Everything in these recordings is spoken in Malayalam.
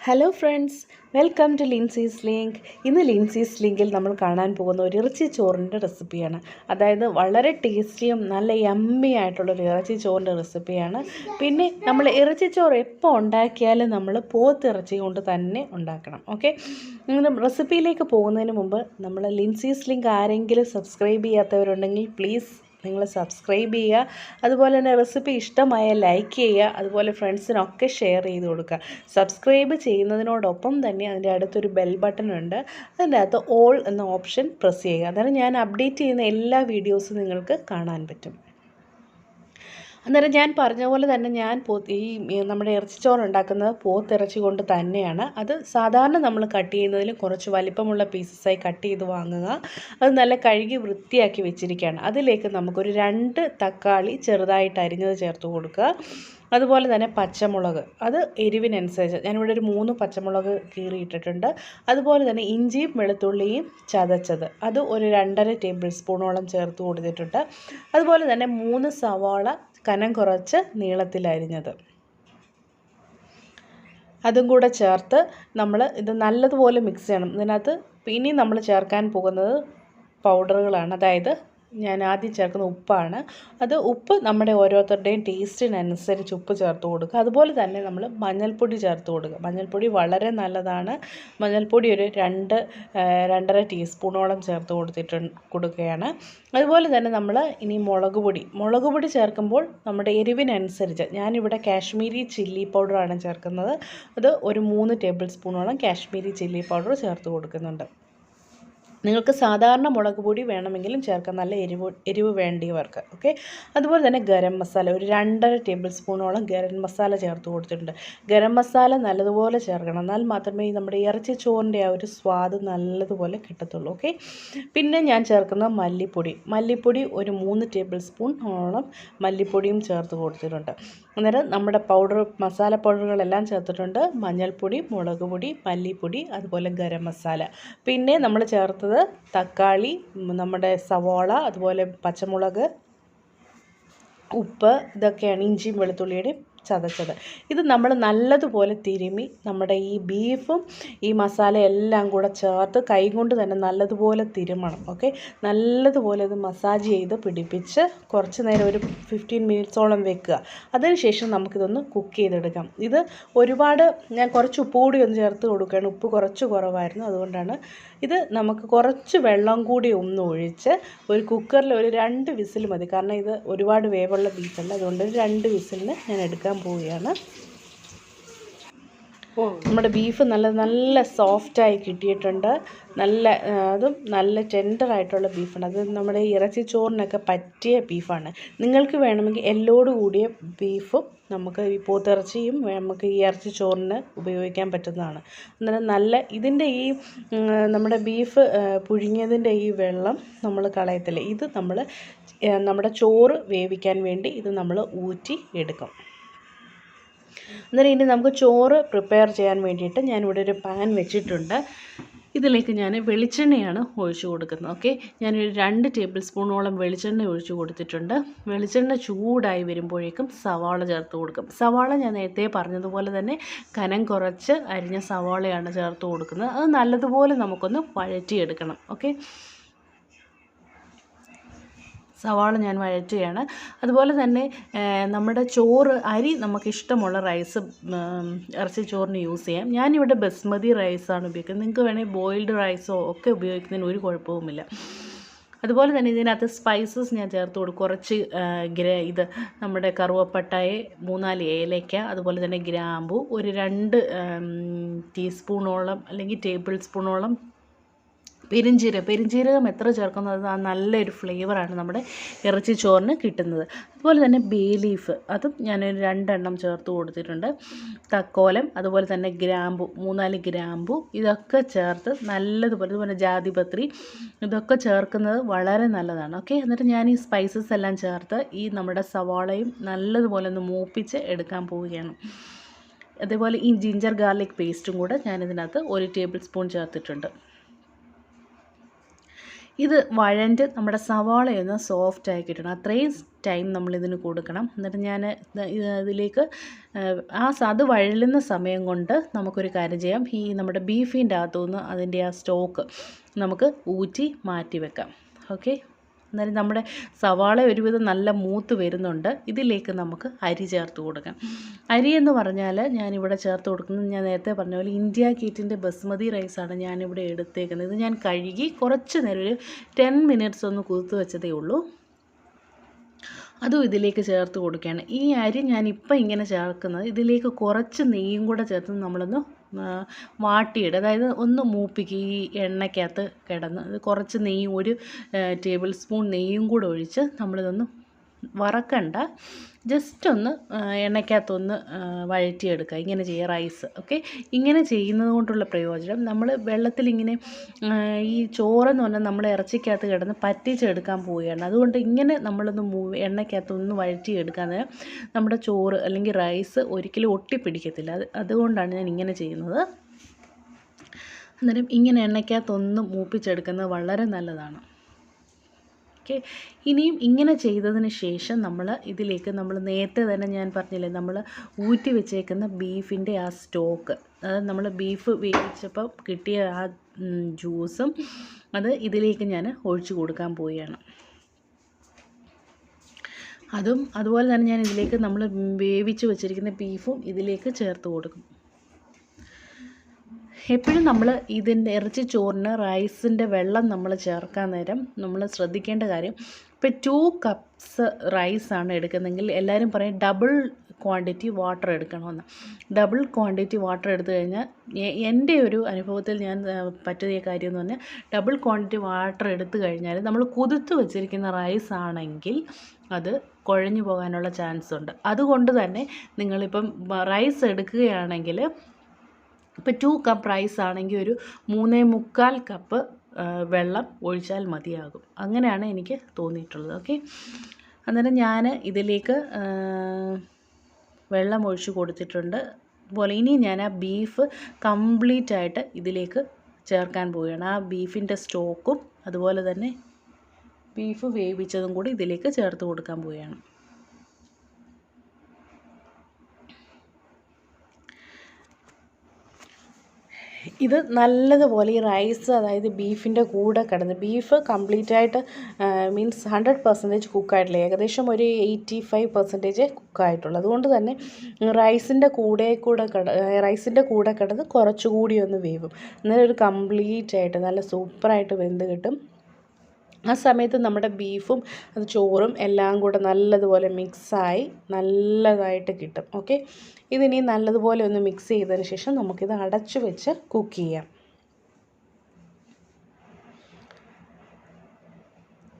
Hello friends, welcome to Lincy's link. ഇന്ന് ലിൻസീസ് ലിങ്കിൽ നമ്മൾ കാണാൻ പോകുന്ന ഒരു ഇറച്ചി ചോറിൻ്റെ റെസിപ്പിയാണ്. അതായത് വളരെ ടേസ്റ്റിയും നല്ല യമ്മി ആയിട്ടുള്ളൊരു ഇറച്ചി ചോറിൻ്റെ റെസിപ്പിയാണ്. പിന്നെ നമ്മൾ ഇറച്ചി ചോറ് എപ്പോൾ ഉണ്ടാക്കിയാലും നമ്മൾ പോത്തിറച്ചി കൊണ്ട് തന്നെ ഉണ്ടാക്കണം. ഓക്കെ, റെസിപ്പിയിലേക്ക് പോകുന്നതിന് മുമ്പ് നമ്മൾ ലിൻസീസ് ലിങ്ക് ആരെങ്കിലും സബ്സ്ക്രൈബ് ചെയ്യാത്തവരുണ്ടെങ്കിൽ പ്ലീസ് നിങ്ങൾ സബ്സ്ക്രൈബ് ചെയ്യുക. അതുപോലെ തന്നെ റെസിപ്പി ഇഷ്ടമായ ലൈക്ക് ചെയ്യുക. അതുപോലെ ഫ്രണ്ട്സിനൊക്കെ ഷെയർ ചെയ്ത് കൊടുക്കുക. സബ്സ്ക്രൈബ് ചെയ്യുന്നതിനോടൊപ്പം തന്നെ അതിൻ്റെ അടുത്തൊരു ബെൽ ബട്ടൺ ഉണ്ട്. അതിൻ്റെ അകത്ത് ഓൾ എന്ന ഓപ്ഷൻ പ്രസ് ചെയ്യുക. അന്നേരം ഞാൻ അപ്ഡേറ്റ് ചെയ്യുന്ന എല്ലാ വീഡിയോസും നിങ്ങൾക്ക് കാണാൻ പറ്റും. അന്നേരം ഞാൻ പറഞ്ഞ പോലെ തന്നെ ഞാൻ നമ്മുടെ ഇറച്ചിച്ചോറ് ഉണ്ടാക്കുന്നത് പോത്തിറച്ചി കൊണ്ട് തന്നെയാണ്. അത് സാധാരണ നമ്മൾ കട്ട് ചെയ്യുന്നതിലും കുറച്ച് വലിപ്പമുള്ള പീസസായി കട്ട് ചെയ്ത് വാങ്ങുക. അത് നല്ല കഴുകി വൃത്തിയാക്കി വെച്ചിരിക്കുകയാണ്. അതിലേക്ക് നമുക്കൊരു 2 തക്കാളി ചെറുതായിട്ട് അരിഞ്ഞത് ചേർത്ത് കൊടുക്കുക. അതുപോലെ തന്നെ പച്ചമുളക്, അത് എരിവിനനുസരിച്ച് ഞാനിവിടെ ഒരു 3 പച്ചമുളക് കീറിയിട്ടിട്ടുണ്ട്. അതുപോലെ തന്നെ ഇഞ്ചിയും വെളുത്തുള്ളിയും ചതച്ചത്, അത് ഒരു 2.5 ടേബിൾ സ്പൂണോളം ചേർത്ത് കൊടുത്തിട്ടുണ്ട്. അതുപോലെ തന്നെ 3 സവാള കനം കുറച്ച് നീളത്തിലരിഞ്ഞത്, അതും കൂടെ ചേർത്ത് നമ്മൾ ഇത് നല്ലതുപോലെ മിക്സ് ചെയ്യണം. ഇതിനകത്ത് ഇനി നമ്മൾ ചേർക്കാൻ പോകുന്നത് പൗഡറുകളാണ്. അതായത് ഞാൻ ആദ്യം ചേർക്കുന്ന ഉപ്പാണ്. അത് ഉപ്പ് നമ്മുടെ ഓരോരുത്തരുടെയും ടേസ്റ്റിനനുസരിച്ച് ഉപ്പ് ചേർത്ത് കൊടുക്കുക. അതുപോലെ തന്നെ നമ്മൾ മഞ്ഞൾപ്പൊടി ചേർത്ത് കൊടുക്കുക. മഞ്ഞൾപ്പൊടി വളരെ നല്ലതാണ്. മഞ്ഞൾപ്പൊടി ഒരു 2-2.5 ടീസ്പൂണോളം ചേർത്ത് കൊടുക്കുകയാണ്. അതുപോലെ തന്നെ നമ്മൾ ഇനി മുളക് പൊടി ചേർക്കുമ്പോൾ നമ്മുടെ എരിവിനനുസരിച്ച് ഞാനിവിടെ കാശ്മീരി ചില്ലി പൗഡറാണ് ചേർക്കുന്നത്. അത് ഒരു 3 ടേബിൾ സ്പൂണോളം കാശ്മീരി ചില്ലി പൗഡർ ചേർത്ത് കൊടുക്കുന്നുണ്ട്. നിങ്ങൾക്ക് സാധാരണ മുളക് പൊടി വേണമെങ്കിലും ചേർക്കാം, നല്ല എരിവ് വേണ്ടിയവർക്ക്. ഓക്കെ, അതുപോലെ തന്നെ ഗരം മസാല ഒരു 2.5 ടേബിൾ സ്പൂണോളം ഗരം മസാല ചേർത്ത് കൊടുത്തിട്ടുണ്ട്. ഗരം മസാല നല്ലതുപോലെ ചേർക്കണം, എന്നാൽ മാത്രമേ നമ്മുടെ ഇറച്ചി ചോറിൻ്റെ ആ ഒരു സ്വാദ് നല്ലതുപോലെ കിട്ടത്തുള്ളൂ. ഓക്കെ, പിന്നെ ഞാൻ ചേർക്കുന്ന മല്ലിപ്പൊടി ഒരു 3 ടേബിൾ സ്പൂണോളം മല്ലിപ്പൊടിയും ചേർത്ത് കൊടുത്തിട്ടുണ്ട്. അന്നേരം നമ്മുടെ മസാല പൗഡറുകളെല്ലാം ചേർത്തിട്ടുണ്ട്. മഞ്ഞൾപ്പൊടി, മുളക് പൊടി, മല്ലിപ്പൊടി, അതുപോലെ ഗരം മസാല. പിന്നെ നമ്മൾ ചേർത്തത് തക്കാളി, നമ്മുടെ സവാള, അതുപോലെ പച്ചമുളക്, ഉപ്പ്, ഇതൊക്കെയാണ്. ഇഞ്ചിയും വെളുത്തുള്ളിയുടെയും ചതച്ചത്. ഇത് നമ്മൾ നല്ലതുപോലെ തിരുമ്മി നമ്മുടെ ഈ ബീഫും ഈ മസാല എല്ലാം കൂടെ ചേർത്ത് കൈ കൊണ്ട് തന്നെ നല്ലതുപോലെ തിരുമണം. ഓക്കെ, നല്ലതുപോലെ ഇത് മസാജ് ചെയ്ത് പിടിപ്പിച്ച് കുറച്ച് നേരം ഒരു 15 മിനിറ്റ്സോളം വെക്കുക. അതിനുശേഷം നമുക്കിതൊന്ന് കുക്ക് ചെയ്തെടുക്കാം. ഇത് ഒരുപാട് ഞാൻ കുറച്ച് ഉപ്പ് കൂടി ഒന്ന് ചേർത്ത് കൊടുക്കുകയാണ്. ഉപ്പ് കുറച്ച് കുറവായിരുന്നു, അതുകൊണ്ടാണ്. ഇത് നമുക്ക് കുറച്ച് വെള്ളം കൂടി ഒന്ന് ഒഴിച്ച് ഒരു കുക്കറിൽ ഒരു 2 വിസിൽ മതി. കാരണം ഇത് ഒരുപാട് വേവുള്ള ബീഫല്ല, അതുകൊണ്ട് 2 വിസിലിന് ഞാൻ എടുക്കാൻ പോവുകയാണ്. നമ്മുടെ ബീഫ് നല്ല സോഫ്റ്റായി കിട്ടിയിട്ടുണ്ട്. അതും നല്ല ടെൻഡറായിട്ടുള്ള ബീഫാണ്. അത് നമ്മുടെ ഇറച്ചി ചോറിനൊക്കെ പറ്റിയ ബീഫാണ്. നിങ്ങൾക്ക് വേണമെങ്കിൽ എല്ലോട് കൂടിയ ബീഫും നമുക്ക് ഈ പോത്തിറച്ചിയും നമുക്ക് ഈ ഇറച്ചി ചോറിന് ഉപയോഗിക്കാൻ പറ്റുന്നതാണ്. അന്നേരം ഇതിൻ്റെ ഈ നമ്മുടെ ബീഫ് പുഴുങ്ങിയതിൻ്റെ ഈ വെള്ളം നമ്മൾ കളയത്തില്ല. ഇത് നമ്മുടെ ചോറ് വേവിക്കാൻ വേണ്ടി ഇത് നമ്മൾ ഊറ്റി എടുക്കും. അന്നേരം ഇനി നമുക്ക് ചോറ് പ്രിപ്പയർ ചെയ്യാൻ വേണ്ടിയിട്ട് ഞാനിവിടെ ഒരു പാൻ വെച്ചിട്ടുണ്ട്. ഇതിലേക്ക് ഞാൻ വെളിച്ചെണ്ണയാണ് ഒഴിച്ചു കൊടുക്കുന്നത്. ഓക്കെ, ഞാനൊരു 2 ടേബിൾ സ്പൂണോളം വെളിച്ചെണ്ണ ഒഴിച്ചു കൊടുത്തിട്ടുണ്ട്. വെളിച്ചെണ്ണ ചൂടായി വരുമ്പോഴേക്കും സവാള ചേർത്ത് കൊടുക്കും. സവാള ഞാൻ നേരത്തെ പറഞ്ഞതുപോലെ തന്നെ കനം കുറച്ച് അരിഞ്ഞ സവാളയാണ് ചേർത്ത് കൊടുക്കുന്നത്. അത് നല്ലതുപോലെ നമുക്കൊന്ന് വഴറ്റിയെടുക്കണം. ഓക്കെ, സവാള ഞാൻ വഴറ്റുകയാണ്. അതുപോലെ തന്നെ നമ്മുടെ അരി നമുക്കിഷ്ടമുള്ള റൈസ് ഇറച്ചി ചോറിന് യൂസ് ചെയ്യാം. ഞാനിവിടെ ബസ്മതി റൈസാണ് ഉപയോഗിക്കുന്നത്. നിങ്ങൾക്ക് വേണമെങ്കിൽ ബോയിൽഡ് റൈസോ ഒക്കെ ഉപയോഗിക്കുന്നതിന് ഒരു കുഴപ്പവുമില്ല. അതുപോലെ തന്നെ ഇതിനകത്ത് സ്പൈസസ് ഞാൻ ചേർത്ത് കൊടുക്കും. കുറച്ച് നമ്മുടെ കറുവപ്പട്ടയെ 3-4 ഏലയ്ക്ക, അതുപോലെ തന്നെ ഗ്രാമ്പു, ഒരു 2 ടീസ്പൂണോളം അല്ലെങ്കിൽ ടേബിൾ സ്പൂണോളം പെരിഞ്ജീരകം എത്ര ചേർക്കുന്നത് നല്ലൊരു ഫ്ലേവറാണ് നമ്മുടെ ഇറച്ചി ചോറിന് കിട്ടുന്നത്. അതുപോലെ തന്നെ ബേ ലീഫ്, അതും ഞാനൊരു 2 എണ്ണം ചേർത്ത് കൊടുത്തിട്ടുണ്ട്. തക്കോലം, അതുപോലെ തന്നെ ഗ്രാമ്പു 3-4 ഗ്രാമ്പു, ഇതൊക്കെ ചേർത്ത് അതുപോലെ ജാതിപത്രി, ഇതൊക്കെ ചേർക്കുന്നത് വളരെ നല്ലതാണ്. ഓക്കെ, എന്നിട്ട് ഞാൻ ഈ സ്പൈസസ് എല്ലാം ചേർത്ത് ഈ നമ്മുടെ സവാളയും നല്ലതുപോലെ ഒന്ന് മൂപ്പിച്ച് എടുക്കാൻ പോവുകയാണ്. അതേപോലെ ഈ ജിഞ്ചർ ഗാർലിക് പേസ്റ്റും കൂടെ ഞാനിതിനകത്ത് 1 ടേബിൾ സ്പൂൺ ചേർത്തിട്ടുണ്ട്. ഇത് വഴണ്ട് നമ്മുടെ സവാളയൊന്ന് സോഫ്റ്റായി കിട്ടണം. അത്രയും ടൈം നമ്മളിതിന് കൊടുക്കണം. എന്നിട്ട് ഞാൻ ഇതിലേക്ക് അത് വഴലുന്ന സമയം കൊണ്ട് നമുക്കൊരു കാര്യം ചെയ്യാം. ഈ നമ്മുടെ ബീഫിൻ്റെ അകത്തുനിന്ന് അതിൻ്റെ ആ സ്റ്റോക്ക് നമുക്ക് ഊറ്റി മാറ്റി വെക്കാം. ഓക്കെ, എന്നാലും നമ്മുടെ സവാള ഒരുവിധം നല്ല മൂത്ത് വരുന്നുണ്ട്. ഇതിലേക്ക് നമുക്ക് അരി ചേർത്ത് കൊടുക്കാം. അരി എന്ന് പറഞ്ഞാൽ ഞാനിവിടെ ചേർത്ത് കൊടുക്കുന്നത്, ഞാൻ നേരത്തെ പറഞ്ഞ പോലെ ഇന്ത്യ ഗേറ്റിൻ്റെ ബസ്മതി റൈസാണ് ഞാനിവിടെ എടുത്തേക്കുന്നത്. ഇത് ഞാൻ കഴുകി കുറച്ച് നേരം ഒരു 10 മിനിറ്റ്സ് ഒന്ന് കുതിർത്ത് വെച്ചതേ ഉള്ളൂ. അതും ഇതിലേക്ക് ചേർത്ത് കൊടുക്കുകയാണ്. ഈ അരി ഞാനിപ്പോൾ ഇങ്ങനെ ചേർക്കുന്നത്, ഇതിലേക്ക് കുറച്ച് നെയ്യും കൂടെ ചേർത്ത് നമ്മളൊന്ന് വാട്ടിയിടുക. അതായത് ഒന്ന് മൂപ്പിക്കുക. ഈ എണ്ണയ്ക്കകത്ത് കിടന്ന് കുറച്ച് നെയ്യും, 1 ടേബിൾ സ്പൂൺ നെയ്യും കൂടെ ഒഴിച്ച് നമ്മളിതൊന്ന് വറക്കണ്ട, ജസ്റ്റ് ഒന്ന് എണ്ണയ്ക്കകത്തൊന്ന് വഴറ്റിയെടുക്കുക. ഇങ്ങനെ ചെയ്യുക റൈസ്. ഓക്കെ, ഇങ്ങനെ ചെയ്യുന്നത് കൊണ്ടുള്ള പ്രയോജനം, നമ്മൾ വെള്ളത്തിലിങ്ങനെ ഈ ചോറെന്ന് പറഞ്ഞാൽ നമ്മൾ ഇറച്ചിക്കകത്ത് കിടന്ന് പറ്റിച്ചെടുക്കാൻ പോവുകയാണ്. അതുകൊണ്ട് ഇങ്ങനെ നമ്മളൊന്ന് എണ്ണയ്ക്കകത്തൊന്ന് വഴറ്റിയെടുക്കാൻ നമ്മുടെ ചോറ് അല്ലെങ്കിൽ റൈസ് ഒരിക്കലും ഒട്ടിപ്പിടിക്കത്തില്ല. അതുകൊണ്ടാണ് ഞാൻ ഇങ്ങനെ ചെയ്യുന്നത്. അന്നേരം ഇങ്ങനെ എണ്ണയ്ക്കകത്തൊന്ന് മൂപ്പിച്ചെടുക്കുന്നത് വളരെ നല്ലതാണ്. ഓക്കെ, ഇനിയും ഇങ്ങനെ ചെയ്തതിന് ശേഷം ഇതിലേക്ക് നമ്മൾ നേരത്തെ തന്നെ ഞാൻ പറഞ്ഞില്ലേ, നമ്മൾ ഊറ്റി വെച്ചേക്കുന്ന ബീഫിൻ്റെ ആ സ്റ്റോക്ക്, അതായത് നമ്മൾ ബീഫ് വേവിച്ചപ്പോൾ കിട്ടിയ ആ ജ്യൂസും അത് ഇതിലേക്ക് ഞാൻ ഒഴിച്ചു കൊടുക്കാൻ പോവുകയാണ്. അതുപോലെ തന്നെ ഞാൻ ഇതിലേക്ക് നമ്മൾ വേവിച്ച് വെച്ചിരിക്കുന്ന ബീഫും ഇതിലേക്ക് ചേർത്ത് കൊടുക്കും. എപ്പോഴും നമ്മൾ ഇതിൻ്റെ ഇറച്ചി ചോറിന് റൈസിൻ്റെ വെള്ളം നമ്മൾ ചേർക്കാൻ നേരം നമ്മൾ ശ്രദ്ധിക്കേണ്ട കാര്യം, ഇപ്പോൾ 2 കപ്സ് റൈസാണ് എടുക്കുന്നതെങ്കിൽ എല്ലാവരും പറയും ഡബിൾ ക്വാണ്ടിറ്റി വാട്ടർ എടുക്കണമെന്ന്. ഡബിൾ ക്വാണ്ടിറ്റി വാട്ടർ എടുത്തു കഴിഞ്ഞാൽ എൻ്റെ ഒരു അനുഭവത്തിൽ ഞാൻ പറ്റിയ കാര്യം എന്ന് പറഞ്ഞാൽ, ഡബിൾ ക്വാണ്ടിറ്റി വാട്ടർ എടുത്തു കഴിഞ്ഞാൽ നമ്മൾ കുതിർത്ത് വെച്ചിരിക്കുന്ന റൈസ് ആണെങ്കിൽ അത് കുഴഞ്ഞു പോകാനുള്ള ചാൻസ് ഉണ്ട്. അതുകൊണ്ട് തന്നെ നിങ്ങളിപ്പം റൈസ് എടുക്കുകയാണെങ്കിൽ, ഇപ്പോൾ 2 കപ്പ് റൈസ് ആണെങ്കിൽ ഒരു 3.25 കപ്പ് വെള്ളം ഒഴിച്ചാൽ മതിയാകും. അങ്ങനെയാണ് എനിക്ക് തോന്നിയിട്ടുള്ളത്. ഓക്കെ, അന്നേരം ഞാൻ ഇതിലേക്ക് വെള്ളം ഒഴിച്ച് കൊടുത്തിട്ടുണ്ട്. അതുപോലെ ഇനി ഞാൻ ആ ബീഫ് കംപ്ലീറ്റ് ആയിട്ട് ഇതിലേക്ക് ചേർക്കാൻ പോവുകയാണ്. ആ ബീഫിൻ്റെ സ്റ്റോക്കും അതുപോലെ തന്നെ ബീഫ് വേവിച്ചതും കൂടി ഇതിലേക്ക് ചേർത്ത് കൊടുക്കാൻ പോവുകയാണ്. ഇത് നല്ലതുപോലെ ഈ റൈസ്, അതായത് ബീഫിൻ്റെ കൂടെ കിടന്ന്, ബീഫ് കംപ്ലീറ്റ് ആയിട്ട് മീൻസ് 100% കുക്കായിട്ടില്ല, ഏകദേശം ഒരു 85% കുക്കായിട്ടുള്ളൂ. അതുകൊണ്ട് തന്നെ റൈസിൻ്റെ കൂടെ കിടന്ന് കുറച്ചുകൂടി ഒന്ന് വേവും. എന്നാലും ഒരു കംപ്ലീറ്റ് ആയിട്ട് നല്ല സൂപ്പറായിട്ട് വെന്ത് കിട്ടും. ആ സമയത്ത് നമ്മുടെ ബീഫും അത് ചോറും എല്ലാം കൂടെ നല്ലതുപോലെ മിക്സായി നല്ലതായിട്ട് കിട്ടും. ഓക്കെ, ഇതിനി നല്ലതുപോലെ ഒന്ന് മിക്സ് ചെയ്തതിന് ശേഷം നമുക്കിത് അടച്ചു വെച്ച് കുക്ക് ചെയ്യാം.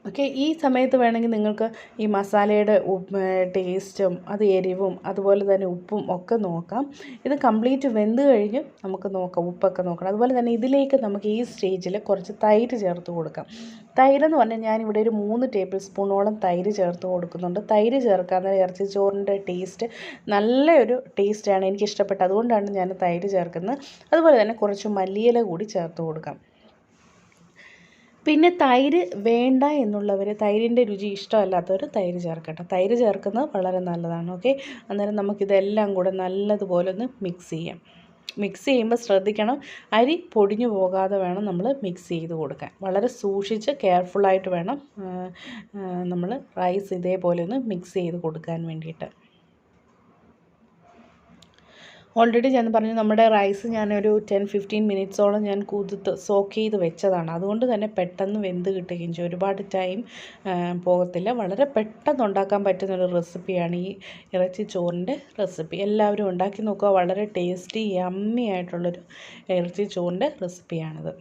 ഓക്കെ, ഈ സമയത്ത് വേണമെങ്കിൽ നിങ്ങൾക്ക് ഈ മസാലയുടെ ടേസ്റ്റും അത് എരിവും അതുപോലെ തന്നെ ഉപ്പും ഒക്കെ നോക്കാം. ഇത് കംപ്ലീറ്റ് വെന്ത് കഴിഞ്ഞ് നമുക്ക് നോക്കാം, ഉപ്പൊക്കെ നോക്കണം. അതുപോലെ തന്നെ ഇതിലേക്ക് നമുക്ക് ഈ സ്റ്റേജിൽ കുറച്ച് തൈര് ചേർത്ത് കൊടുക്കാം. തൈരെന്ന് പറഞ്ഞാൽ ഞാനിവിടെ ഒരു 3 ടേബിൾ സ്പൂണോളം തൈര് ചേർത്ത് കൊടുക്കുന്നുണ്ട്. തൈര് ചേർക്കാൻ ഇറച്ചി ചോറിൻ്റെ ടേസ്റ്റ് നല്ലൊരു ടേസ്റ്റാണ്, എനിക്കിഷ്ടപ്പെട്ടത്. അതുകൊണ്ടാണ് ഞാൻ തൈര് ചേർക്കുന്നത്. അതുപോലെ തന്നെ കുറച്ച് മല്ലിയില കൂടി ചേർത്ത് കൊടുക്കാം. പിന്നെ തൈര് വേണ്ട എന്നുള്ളവർ, തൈരിൻ്റെ രുചി ഇഷ്ടമല്ലാത്തവർ തൈര് ചേർക്കട്ടെ. തൈര് ചേർക്കുന്നത് വളരെ നല്ലതാണ്. ഓക്കെ, അന്നേരം നമുക്കിതെല്ലാം കൂടെ നല്ലതുപോലെ ഒന്ന് മിക്സ് ചെയ്യാം. മിക്സ് ചെയ്യുമ്പോൾ ശ്രദ്ധിക്കണം, അരി പൊടിഞ്ഞു പോകാതെ വേണം നമ്മൾ മിക്സ് ചെയ്ത് കൊടുക്കാൻ. വളരെ സൂക്ഷിച്ച് കെയർഫുള്ളായിട്ട് വേണം നമ്മൾ റൈസ് ഇതേപോലെ ഒന്ന് മിക്സ് ചെയ്ത് കൊടുക്കാൻ വേണ്ടിയിട്ട്. ഓൾറെഡി ഞാൻ പറഞ്ഞു, നമ്മുടെ റൈസ് ഞാനൊരു 10-15 മിനിറ്റ്സോളം ഞാൻ സോക്ക് ചെയ്ത് വെച്ചതാണ്. അതുകൊണ്ട് തന്നെ പെട്ടെന്ന് വെന്ത് കിട്ടുകയും ചെയ്യും. ഒരുപാട് ടൈം പോകത്തില്ല. വളരെ പെട്ടെന്ന് ഉണ്ടാക്കാൻ പറ്റുന്നൊരു റെസിപ്പിയാണ് ഈ ഇറച്ചി ചോറിൻ്റെ റെസിപ്പി. എല്ലാവരും ഉണ്ടാക്കി നോക്കുക. വളരെ ടേസ്റ്റി യമ്മി ആയിട്ടുള്ളൊരു ഇറച്ചി ചോറിൻ്റെ റെസിപ്പിയാണിത്.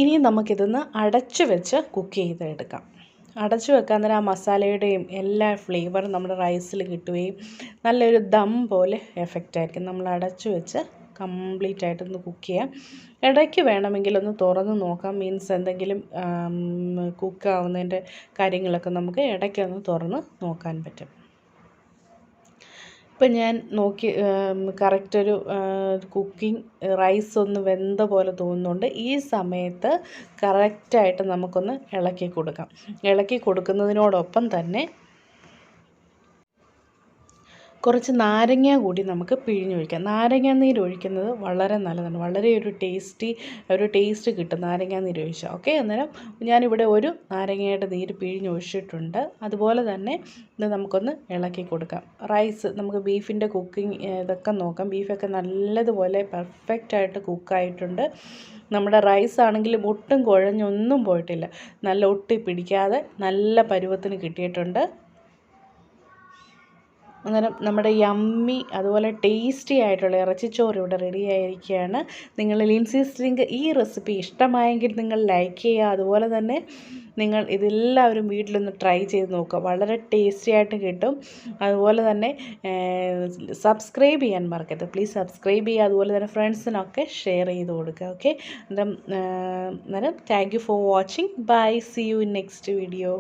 ഇനി നമുക്കിതൊന്ന് അടച്ചു വെച്ച് കുക്ക് ചെയ്തെടുക്കാം. അടച്ചു വെക്കാൻ നേരം ആ മസാലയുടെയും എല്ലാ ഫ്ലേവറും നമ്മുടെ റൈസിൽ കിട്ടുകയും നല്ലൊരു ദം പോലെ എഫക്റ്റ് ആയിരിക്കും. നമ്മൾ അടച്ചു വെച്ച് കംപ്ലീറ്റ് ആയിട്ടൊന്ന് കുക്ക് ചെയ്യാം. ഇടയ്ക്ക് വേണമെങ്കിൽ ഒന്ന് തുറന്ന് നോക്കാം. മീൻസ് എന്തെങ്കിലും കുക്കാവുന്നതിൻ്റെ കാര്യങ്ങളൊക്കെ നമുക്ക് ഇടയ്ക്കൊന്ന് തുറന്ന് നോക്കാൻ പറ്റും. ഇപ്പം ഞാൻ നോക്കി കറക്റ്റൊരു കുക്കിംഗ് റൈസ് ഒന്ന് വെന്ത പോലെ തോന്നുന്നുണ്ട്. ഈ സമയത്ത് കറക്റ്റായിട്ട് നമുക്കൊന്ന് ഇളക്കി കൊടുക്കാം. ഇളക്കി കൊടുക്കുന്നതിനോടൊപ്പം തന്നെ കുറച്ച് നാരങ്ങ കൂടി നമുക്ക് പിഴിഞ്ഞൊഴിക്കാം. നാരങ്ങ നീര് ഒഴിക്കുന്നത് വളരെ നല്ലതാണ്. വളരെ ഒരു ടേസ്റ്റ് കിട്ടും നാരങ്ങ നീര് ഒഴിച്ചാൽ. ഓക്കെ, അന്നേരം ഞാനിവിടെ ഒരു നാരങ്ങയുടെ നീര് പിഴിഞ്ഞൊഴിച്ചിട്ടുണ്ട്. അതുപോലെ തന്നെ ഇത് നമുക്കൊന്ന് ഇളക്കി കൊടുക്കാം. റൈസ് നമുക്ക് ബീഫിൻ്റെ കുക്കിംഗ് ഇതൊക്കെ നോക്കാം. ബീഫൊക്കെ നല്ലതുപോലെ പെർഫെക്റ്റായിട്ട് കുക്കായിട്ടുണ്ട്. നമ്മുടെ റൈസ് ആണെങ്കിലും ഒട്ടും കുഴഞ്ഞൊന്നും പോയിട്ടില്ല. നല്ല ഒട്ടി പിടിക്കാതെ നല്ല പരുവത്തിന് കിട്ടിയിട്ടുണ്ട്. അന്നേരം നമ്മുടെ യമ്മി അതുപോലെ ടേസ്റ്റി ആയിട്ടുള്ള ഇറച്ചിച്ചോറ് ഇവിടെ റെഡി ആയിരിക്കുകയാണ്. നിങ്ങൾ ലിൻസീസ് ലിങ്ക് ഈ റെസിപ്പി ഇഷ്ടമായെങ്കിൽ നിങ്ങൾ ലൈക്ക് ചെയ്യുക. അതുപോലെ തന്നെ നിങ്ങൾ ഇതെല്ലാവരും വീട്ടിലൊന്ന് ട്രൈ ചെയ്ത് നോക്കുക. വളരെ ടേസ്റ്റി ആയിട്ട് കിട്ടും. അതുപോലെ തന്നെ സബ്സ്ക്രൈബ് ചെയ്യാൻ മറക്കരുത്. പ്ലീസ് സബ്സ്ക്രൈബ് ചെയ്യുക. അതുപോലെ തന്നെ ഫ്രണ്ട്സിനൊക്കെ ഷെയർ ചെയ്ത് കൊടുക്കുക. ഓക്കെ, അന്നേരം thank you for watching. Bye, see you in next video.